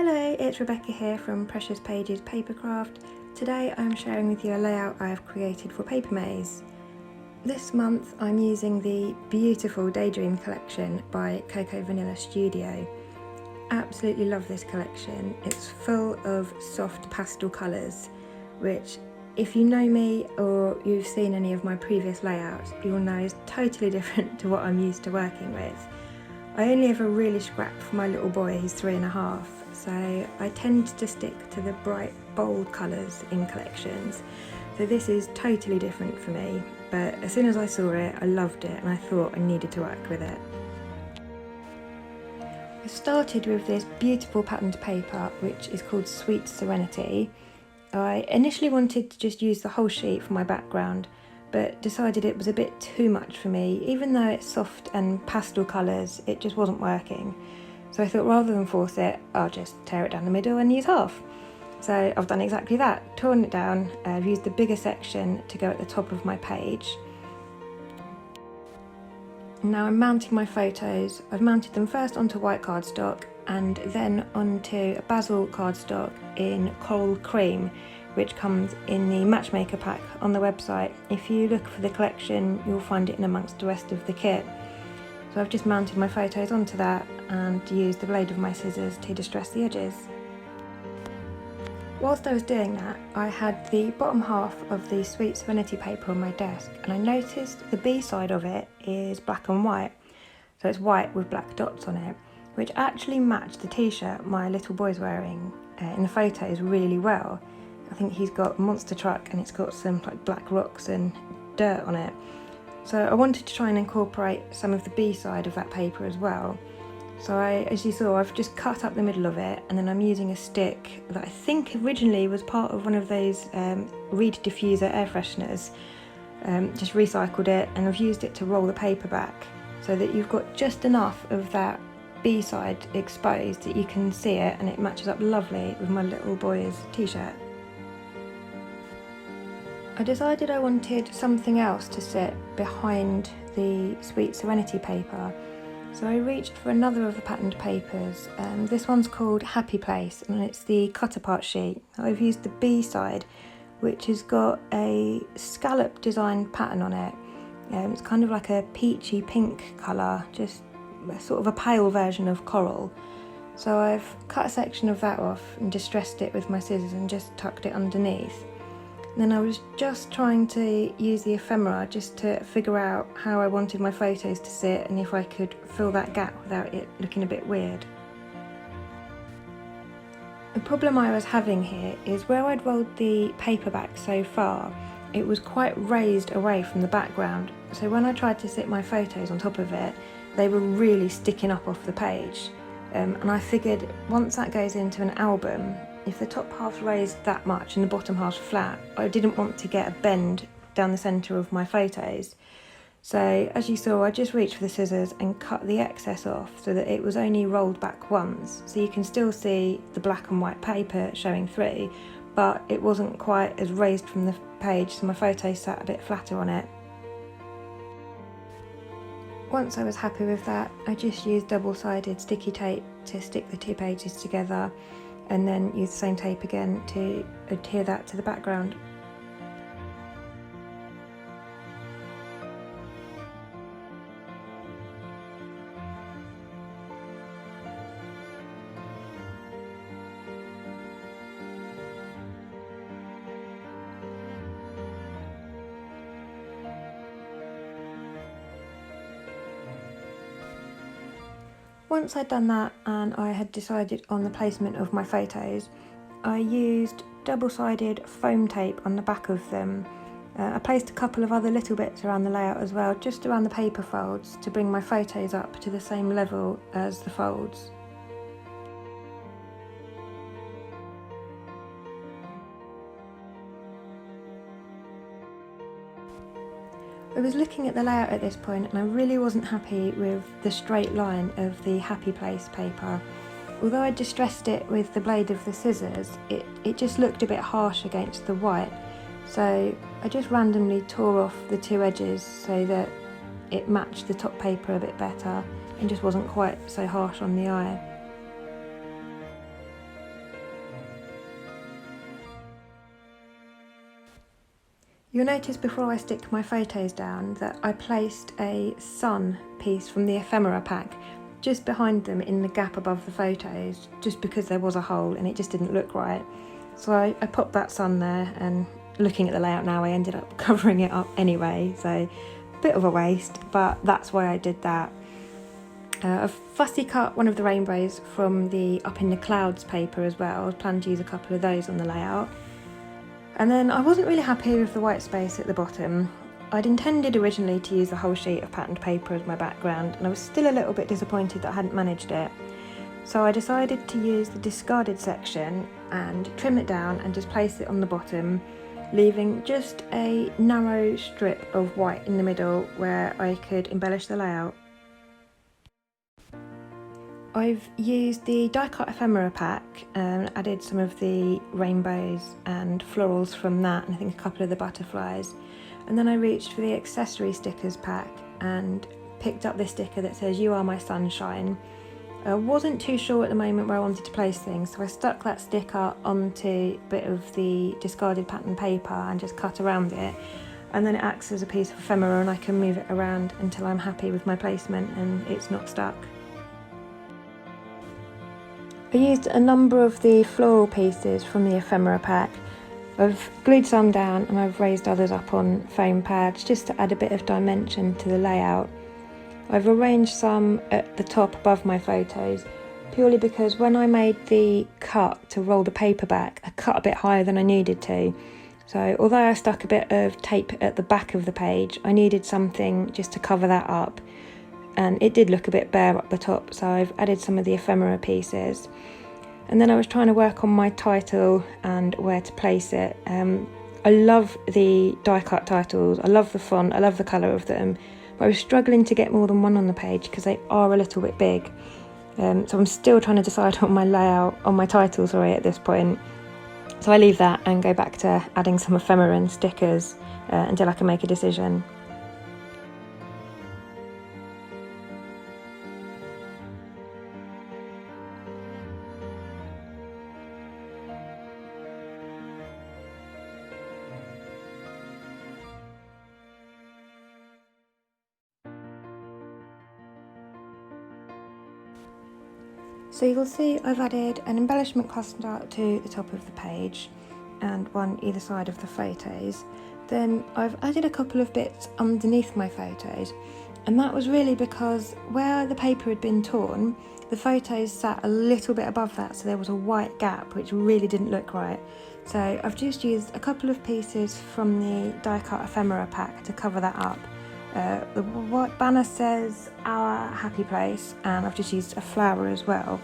Hello, it's Rebecca here from Precious Pages Papercraft. Today I'm sharing with you a layout I have created for Papermaze. This month I'm using the beautiful Daydream collection by Coco Vanilla Studio. Absolutely love this collection. It's full of soft pastel colours, which if you know me or you've seen any of my previous layouts, you'll know is totally different to what I'm used to working with. I only ever really scrap for my little boy, he's 3.5, so I tend to stick to the bright, bold colours in collections. So this is totally different for me, but as soon as I saw it, I loved it and I thought I needed to work with it. I started with this beautiful patterned paper, which is called Sweet Serenity. I initially wanted to just use the whole sheet for my background, but decided it was a bit too much for me. Even though it's soft and pastel colours, it just wasn't working. So I thought rather than force it, I'll just tear it down the middle and use half. So I've done exactly that, torn it down. I've used the bigger section to go at the top of my page. Now I'm mounting my photos. I've mounted them first onto white cardstock and then onto a basil cardstock in coral cream, which comes in the matchmaker pack on the website. If you look for the collection, you'll find it in amongst the rest of the kit. So I've just mounted my photos onto that and used the blade of my scissors to distress the edges. Whilst I was doing that, I had the bottom half of the Sweet Serenity paper on my desk, and I noticed the B side of it is black and white. So it's white with black dots on it, which actually matched the t-shirt my little boy's wearing in the photos really well. I think he's got a monster truck and it's got some like black rocks and dirt on it. So I wanted to try and incorporate some of the B side of that paper as well. So as you saw, I've just cut up the middle of it, and then I'm using a stick that I think originally was part of one of those reed diffuser air fresheners. Just recycled it, and I've used it to roll the paper back so that you've got just enough of that B side exposed that you can see it, and it matches up lovely with my little boy's t-shirt. I decided I wanted something else to sit behind the Sweet Serenity paper, so I reached for another of the patterned papers. This one's called Happy Place, and it's the cut apart sheet. I've used the B side, which has got a scallop designed pattern on it. It's kind of like a peachy pink colour, just sort of a pale version of coral. So I've cut a section of that off and distressed it with my scissors and just tucked it underneath. Then I was just trying to use the ephemera just to figure out how I wanted my photos to sit and if I could fill that gap without it looking a bit weird. The problem I was having here is where I'd rolled the paper back so far, it was quite raised away from the background, so when I tried to sit my photos on top of it, they were really sticking up off the page. And I figured once that goes into an album, if the top half's raised that much and the bottom half's flat, I didn't want to get a bend down the centre of my photos. So as you saw, I just reached for the scissors and cut the excess off so that it was only rolled back once. So you can still see the black and white paper showing through, but it wasn't quite as raised from the page, so my photos sat a bit flatter on it. Once I was happy with that, I just used double-sided sticky tape to stick the two pages together, and then use the same tape again to adhere that to the background. Once I'd done that and I had decided on the placement of my photos, I used double-sided foam tape on the back of them. I placed a couple of other little bits around the layout as well, just around the paper folds, to bring my photos up to the same level as the folds. I was looking at the layout at this point and I really wasn't happy with the straight line of the Happy Place paper. Although I distressed it with the blade of the scissors, it just looked a bit harsh against the white. So I just randomly tore off the two edges so that it matched the top paper a bit better and just wasn't quite so harsh on the eye. You'll notice before I stick my photos down that I placed a sun piece from the ephemera pack just behind them in the gap above the photos, just because there was a hole and it just didn't look right. So I popped that sun there, and looking at the layout now, I ended up covering it up anyway, so a bit of a waste, but that's why I did that. I've fussy cut one of the rainbows from the Up in the Clouds paper as well. I was planning to use a couple of those on the layout. And then I wasn't really happy with the white space at the bottom. I'd intended originally to use the whole sheet of patterned paper as my background, and I was still a little bit disappointed that I hadn't managed it. So I decided to use the discarded section and trim it down and just place it on the bottom, leaving just a narrow strip of white in the middle where I could embellish the layout. I've used the die cut ephemera pack and added some of the rainbows and florals from that, and I think a couple of the butterflies. And then I reached for the accessory stickers pack and picked up this sticker that says "You are my sunshine." I wasn't too sure at the moment where I wanted to place things, so I stuck that sticker onto a bit of the discarded pattern paper and just cut around it. And then it acts as a piece of ephemera, and I can move it around until I'm happy with my placement and it's not stuck. I used a number of the floral pieces from the ephemera pack. I've glued some down and I've raised others up on foam pads just to add a bit of dimension to the layout. I've arranged some at the top above my photos purely because when I made the cut to roll the paper back, I cut a bit higher than I needed to. So although I stuck a bit of tape at the back of the page, I needed something just to cover that up. And it did look a bit bare up the top, so I've added some of the ephemera pieces. And then I was trying to work on my title and where to place it. I love the die cut titles, I love the font, I love the colour of them, but I was struggling to get more than one on the page because they are a little bit big. So I'm still trying to decide on my layout, on my title, at this point. So I leave that and go back to adding some ephemera and stickers until I can make a decision. So you'll see I've added an embellishment cluster to the top of the page and one either side of the photos. Then I've added a couple of bits underneath my photos, and that was really because where the paper had been torn, the photos sat a little bit above that, so there was a white gap which really didn't look right. So I've just used a couple of pieces from the die cut ephemera pack to cover that up. The white banner says "Our Happy Place," and I've just used a flower as well.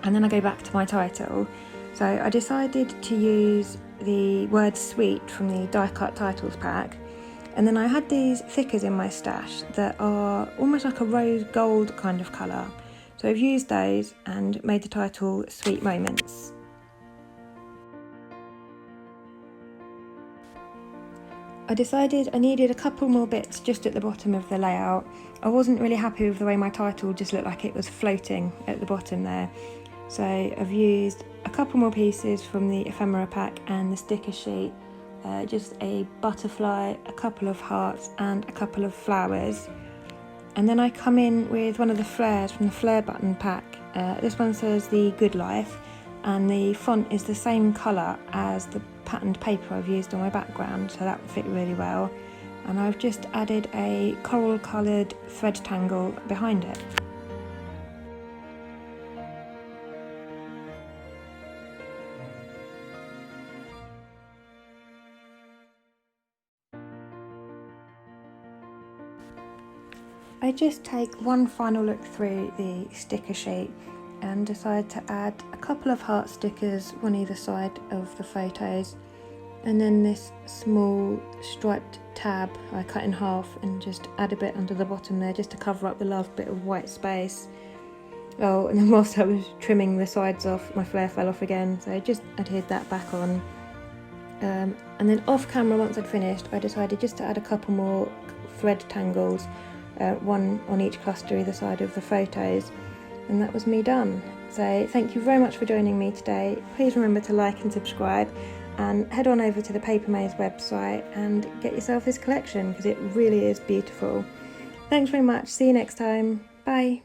And then I go back to my title. So I decided to use the word "sweet" from the die cut titles pack, and then I had these thickers in my stash that are almost like a rose gold kind of colour. So I've used those and made the title "Sweet Moments." I decided I needed a couple more bits just at the bottom of the layout. I wasn't really happy with the way my title just looked like it was floating at the bottom there. So I've used a couple more pieces from the ephemera pack and the sticker sheet, just a butterfly, a couple of hearts and a couple of flowers. And then I come in with one of the flares from the Flair button pack. This one says "The Good Life," and the font is the same colour as the patterned paper I've used on my background, so that would fit really well. And I've just added a coral coloured thread tangle behind it. I just take one final look through the sticker sheet and decide to add a couple of heart stickers on either side of the photos, and then this small striped tab I cut in half and just add a bit under the bottom there just to cover up the last bit of white space. Oh, and then whilst I was trimming the sides off, my flare fell off again, so I just adhered that back on. And then off camera, once I'd finished, I decided just to add a couple more thread tangles, one on each cluster either side of the photos, and that was me done. So thank you very much for joining me today. Please remember to like and subscribe, and head on over to the Papermaze website and get yourself this collection because it really is beautiful. Thanks very much. See you next time. Bye.